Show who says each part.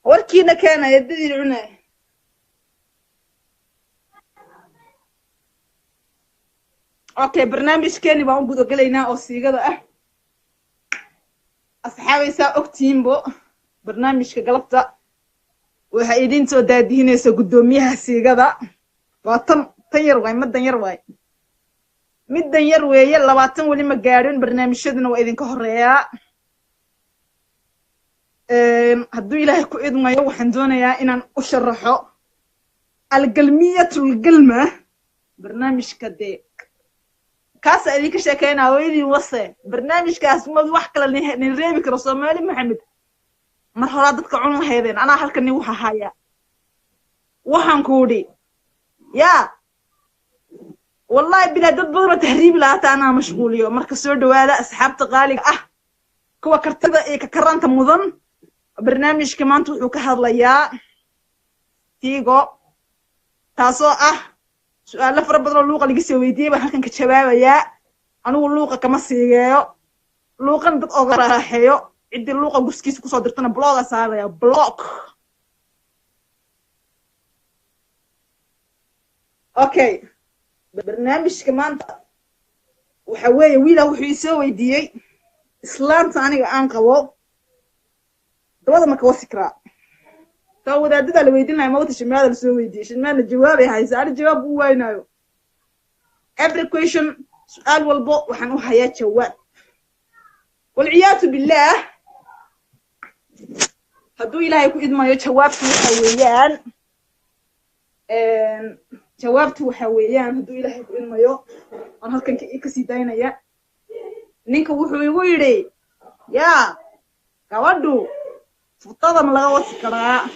Speaker 1: warkiina keenay dadii cunay okay barnaamijkeeni baan u gudagalaynaa oo siigada ah asxaabaysaa ogtiinbo barnaamijka galabta waxa idin soo daadihinaysa gudoomiyaha siigada waa tan yar waay middan yar weeye 20 wali ma gaadhin barnaamijyaduna waa idinka horeeyaa hadduu ilaahay ku idmayo waxaan doonayaa inaan u sharaxo algalmiyatul galma barnaamijka dee kaas idinka sheekeynaa oo idin wase barnaamijkaas ma wax kale nin reebi karo Soomaali Maxamed mar hore dadka cun lahaydeen anaa halkan waxa haya waxaan ku wadi yaa والله بلا dad badan tahriib laata ana mashquuliyo marka soo dhawaada asxaabta qaaliga ah kuwa kartada ee ka karanta mudan barnaamijka maanta wuxuu ka hadlayaa tiigo taasoo ah su'aalo fara badan oo luuqa laga soo weydiiyay baan halkan ka jawaabayaa anigu luuqa kama siigeeyo luuqan dad oo raaxeeyo cidii luuqa guskiisa ku soo dirtana blog saaraya blog okay barnaamijka maanta waxa weeye wiila wuxuu soo weydiiyay islaanta aniga aan qabo dabada ma ka wasikra taa wadaadada la weydiinay ma wada shimaada la soo weydiiyay shimaada jawaab ay haysaa ari jawaab uu waynayo every question su'aal walbo waxaan u hayaa jawaab wal ciyaatu billah hadduu ilaahay ku idmayo jawaabtu waxa weeyaan jawaabtu waxa weeyaan hadduu ilaahay ku ilmayo aan halkan ka sii daynaya ninka wuxuu igu yiri yaa gabadhu futada ma laga wasi karaa